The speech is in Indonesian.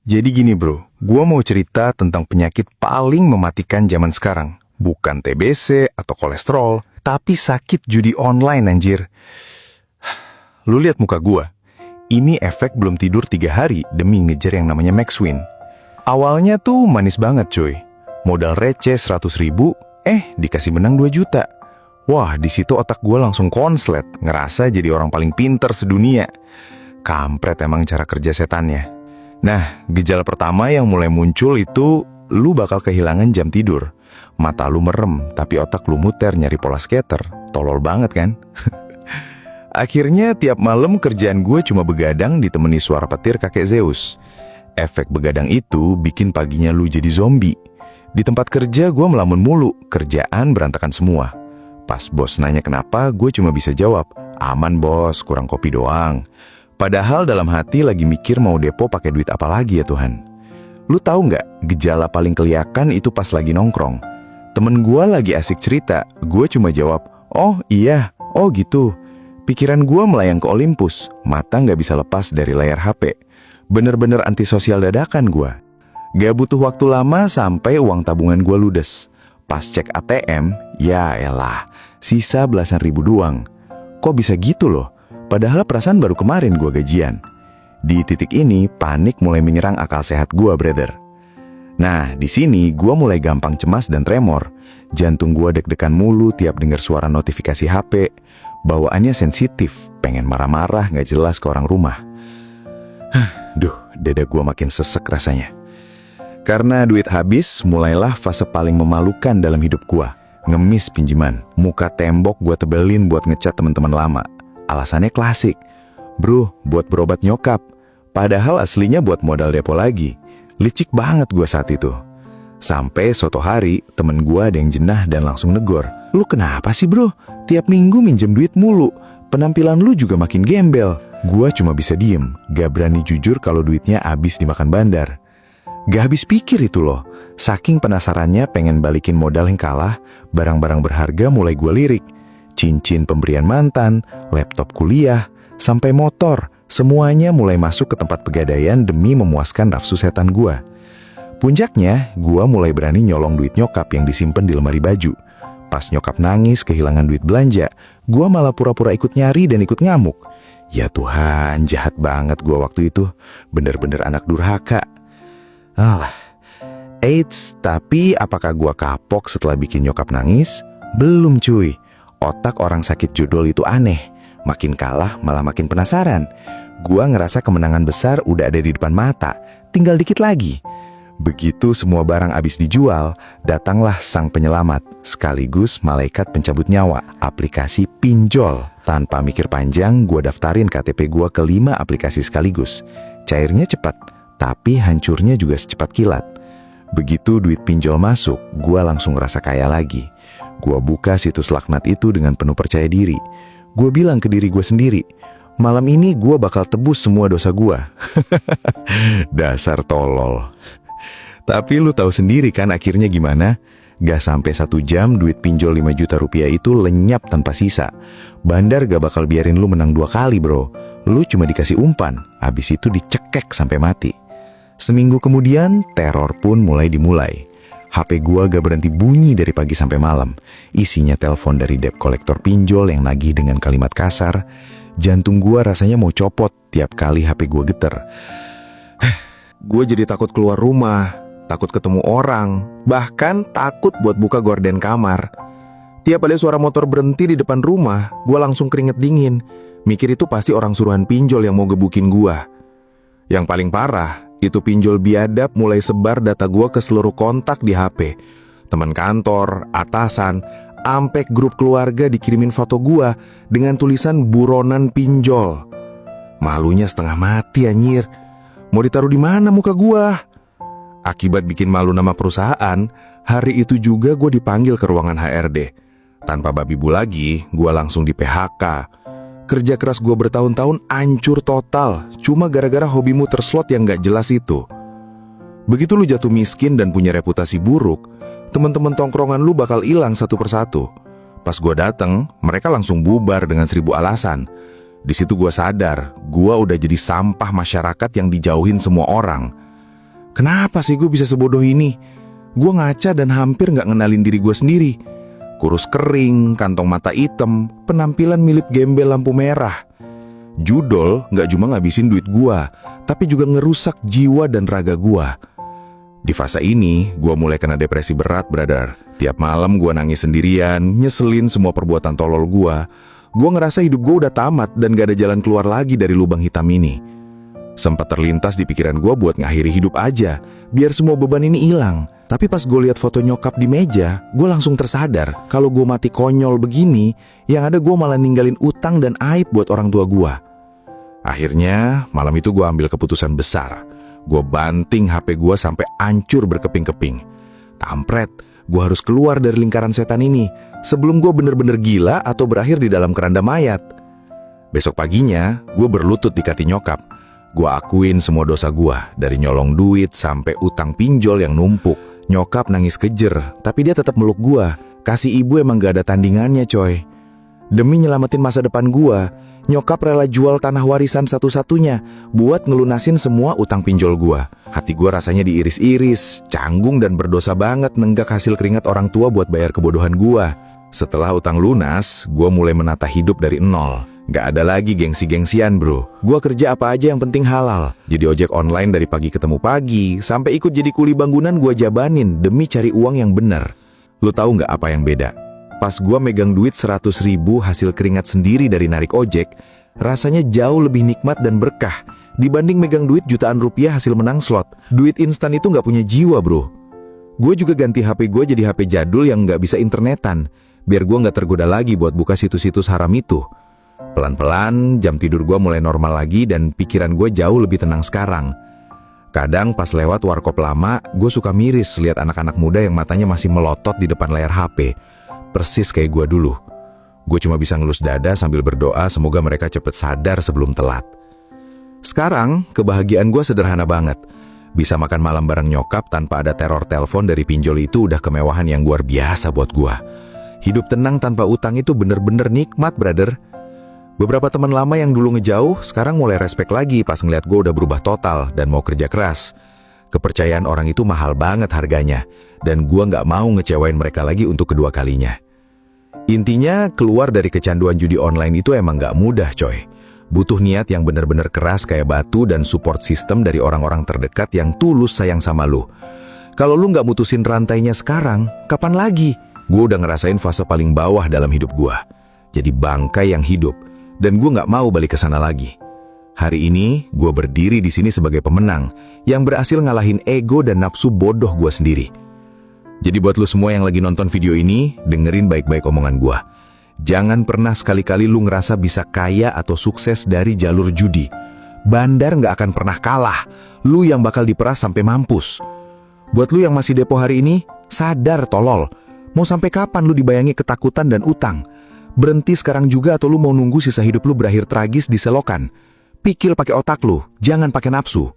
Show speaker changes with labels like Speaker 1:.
Speaker 1: Jadi gini bro, gua mau cerita tentang penyakit paling mematikan zaman sekarang. Bukan TBC atau kolesterol, tapi sakit judi online anjir. Lu lihat muka gua. Ini efek belum tidur 3 hari demi ngejar yang namanya max win. Awalnya tuh manis banget cuy. Modal receh 100 ribu, dikasih menang 2 juta. Wah, di situ otak gua langsung konslet, ngerasa jadi orang paling pinter sedunia. Kampret emang cara kerja setannya. Nah, gejala pertama yang mulai muncul itu, lu bakal kehilangan jam tidur. Mata lu merem, tapi otak lu muter nyari pola skater. Tolol banget kan? Akhirnya tiap malam kerjaan gue cuma begadang ditemani suara petir kakek Zeus. Efek begadang itu bikin paginya lu jadi zombie. Di tempat kerja gue melamun mulu, kerjaan berantakan semua. Pas bos nanya kenapa, gue cuma bisa jawab, aman bos, kurang kopi doang. Padahal dalam hati lagi mikir mau depo pakai duit apa lagi ya Tuhan. Lu tahu nggak, gejala paling kelihatan itu pas lagi nongkrong. Temen gue lagi asik cerita, gue cuma jawab, oh iya, oh gitu. Pikiran gue melayang ke Olympus, mata nggak bisa lepas dari layar HP. Bener-bener antisosial dadakan gue. Gak butuh waktu lama sampai uang tabungan gue ludes. Pas cek ATM, ya elah, sisa belasan ribu doang. Kok bisa gitu loh? Padahal perasaan baru kemarin gue gajian. Di titik ini, panik mulai menyerang akal sehat gue, brother. Nah, di sini gue mulai gampang cemas dan tremor. Jantung gue deg-degan mulu tiap dengar suara notifikasi HP. Bawaannya sensitif, pengen marah-marah gak jelas ke orang rumah. Duh, dada gue makin sesek rasanya. Karena duit habis, mulailah fase paling memalukan dalam hidup gue. Ngemis pinjaman, muka tembok gue tebelin buat ngecat teman-teman lama. Alasannya klasik, bro, buat berobat nyokap. Padahal aslinya buat modal depo lagi. Licik banget gue saat itu. Sampai suatu hari, temen gue ada yang jenah dan langsung negor. Lu kenapa sih bro? Tiap minggu minjem duit mulu. Penampilan lu juga makin gembel. Gue cuma bisa diem, gak berani jujur kalau duitnya habis dimakan bandar. Gak habis pikir itu loh. Saking penasarannya pengen balikin modal yang kalah, barang-barang berharga mulai gue lirik. Cincin pemberian mantan, laptop kuliah, sampai motor, semuanya mulai masuk ke tempat pegadaian demi memuaskan nafsu setan gua. Puncaknya, gua mulai berani nyolong duit nyokap yang disimpan di lemari baju. Pas nyokap nangis kehilangan duit belanja, gua malah pura-pura ikut nyari dan ikut ngamuk. Ya Tuhan, jahat banget gua waktu itu, bener-bener anak durhaka. Alah, eits, tapi apakah gua kapok setelah bikin nyokap nangis? Belum cuy. Otak orang sakit judul itu aneh. Makin kalah malah makin penasaran. Gua ngerasa kemenangan besar udah ada di depan mata. Tinggal dikit lagi. Begitu semua barang habis dijual, datanglah sang penyelamat, sekaligus malaikat pencabut nyawa, aplikasi pinjol. Tanpa mikir panjang, gua daftarin KTP gua ke 5 aplikasi sekaligus. Cairnya cepat, tapi hancurnya juga secepat kilat. Begitu duit pinjol masuk, gua langsung ngerasa kaya lagi. Gua buka situs laknat itu dengan penuh percaya diri. Gua bilang ke diri gua sendiri, malam ini gua bakal tebus semua dosa gua. Dasar tolol. Tapi lu tahu sendiri kan akhirnya gimana? Gak sampai 1 jam duit pinjol 5 juta rupiah itu lenyap tanpa sisa. Bandar gak bakal biarin lu menang 2 kali bro. Lu cuma dikasih umpan, habis itu dicekek sampai mati. Seminggu kemudian teror pun dimulai. HP gua gak berhenti bunyi dari pagi sampai malam. Isinya telepon dari debt kolektor pinjol yang nagih dengan kalimat kasar. Jantung gua rasanya mau copot tiap kali HP gua geter. Gua jadi takut keluar rumah, takut ketemu orang, bahkan takut buat buka gorden kamar. Tiap ada suara motor berhenti di depan rumah, gua langsung keringet dingin. Mikir itu pasti orang suruhan pinjol yang mau gebukin gua. Yang paling parah, itu pinjol biadab mulai sebar data gua ke seluruh kontak di HP. Teman kantor, atasan, ampe grup keluarga dikirimin foto gua dengan tulisan buronan pinjol. Malunya setengah mati anjir. Mau ditaruh di mana muka gua? Akibat bikin malu nama perusahaan, hari itu juga gua dipanggil ke ruangan HRD. Tanpa babi bu lagi, gua langsung di PHK. Kerja keras gue bertahun-tahun hancur total, cuma gara-gara hobimu terslot yang gak jelas itu. Begitu lu jatuh miskin dan punya reputasi buruk, teman-teman tongkrongan lu bakal hilang satu persatu. Pas gue dateng, mereka langsung bubar dengan 1000 alasan. Di situ gue sadar, gue udah jadi sampah masyarakat yang dijauhin semua orang. Kenapa sih gue bisa sebodoh ini? Gue ngaca dan hampir nggak ngenalin diri gue sendiri. Kurus kering, kantong mata hitam, penampilan mirip gembel lampu merah. Judol nggak cuma ngabisin duit gue, tapi juga ngerusak jiwa dan raga gue. Di fase ini, gue mulai kena depresi berat, brother. Tiap malam gue nangis sendirian, nyeselin semua perbuatan tolol gue. Gue ngerasa hidup gue udah tamat dan gak ada jalan keluar lagi dari lubang hitam ini. Sempat terlintas di pikiran gue buat ngakhiri hidup aja, biar semua beban ini hilang. Tapi pas gue lihat foto nyokap di meja, gue langsung tersadar kalau gue mati konyol begini, yang ada gue malah ninggalin utang dan aib buat orang tua gue. Akhirnya, malam itu gue ambil keputusan besar. Gue banting HP gue sampai hancur berkeping-keping. Kampret, gue harus keluar dari lingkaran setan ini sebelum gue bener-bener gila atau berakhir di dalam keranda mayat. Besok paginya, gue berlutut di kaki nyokap. Gue akuin semua dosa gue, dari nyolong duit sampai utang pinjol yang numpuk. Nyokap nangis kejer, tapi dia tetap meluk gue. Kasih ibu emang gak ada tandingannya, coy. Demi nyelamatin masa depan gue, nyokap rela jual tanah warisan satu-satunya buat ngelunasin semua utang pinjol gue. Hati gue rasanya diiris-iris, canggung dan berdosa banget nenggak hasil keringat orang tua buat bayar kebodohan gue. Setelah utang lunas, gue mulai menata hidup dari nol. Gak ada lagi gengsi-gengsian, bro. Gue kerja apa aja yang penting halal. Jadi ojek online dari pagi ketemu pagi, sampai ikut jadi kuli bangunan gue jabanin demi cari uang yang bener. Lo tahu gak apa yang beda? Pas gue megang duit 100.000 hasil keringat sendiri dari narik ojek, rasanya jauh lebih nikmat dan berkah dibanding megang duit jutaan rupiah hasil menang slot. Duit instan itu gak punya jiwa, bro. Gue juga ganti HP gue jadi HP jadul yang gak bisa internetan, biar gue gak tergoda lagi buat buka situs-situs haram itu. Pelan-pelan, jam tidur gue mulai normal lagi dan pikiran gue jauh lebih tenang sekarang. Kadang pas lewat warkop lama, gue suka miris lihat anak-anak muda yang matanya masih melotot di depan layar HP. Persis kayak gue dulu. Gue cuma bisa ngelus dada sambil berdoa semoga mereka cepet sadar sebelum telat. Sekarang, kebahagiaan gue sederhana banget. Bisa makan malam bareng nyokap tanpa ada teror telepon dari pinjol itu udah kemewahan yang luar biasa buat gue. Hidup tenang tanpa utang itu bener-bener nikmat, brother. Beberapa teman lama yang dulu ngejauh, sekarang mulai respect lagi pas ngeliat gue udah berubah total dan mau kerja keras. Kepercayaan orang itu mahal banget harganya, dan gue gak mau ngecewain mereka lagi untuk kedua kalinya. Intinya, keluar dari kecanduan judi online itu emang gak mudah, coy. Butuh niat yang bener-bener keras kayak batu dan support system dari orang-orang terdekat yang tulus sayang sama lu. Kalau lu gak mutusin rantainya sekarang, kapan lagi? Gue udah ngerasain fase paling bawah dalam hidup gue. Jadi bangkai yang hidup. Dan gue gak mau balik ke sana lagi. Hari ini, gue berdiri di sini sebagai pemenang yang berhasil ngalahin ego dan nafsu bodoh gue sendiri. Jadi buat lu semua yang lagi nonton video ini, dengerin baik-baik omongan gue. Jangan pernah sekali-kali lu ngerasa bisa kaya atau sukses dari jalur judi. Bandar gak akan pernah kalah. Lu yang bakal diperas sampai mampus. Buat lu yang masih depo hari ini, sadar tolol. Mau sampai kapan lu dibayangi ketakutan dan utang? Berhenti sekarang juga atau lu mau nunggu sisa hidup lu berakhir tragis di selokan? Pikir pakai otak lu, jangan pakai nafsu.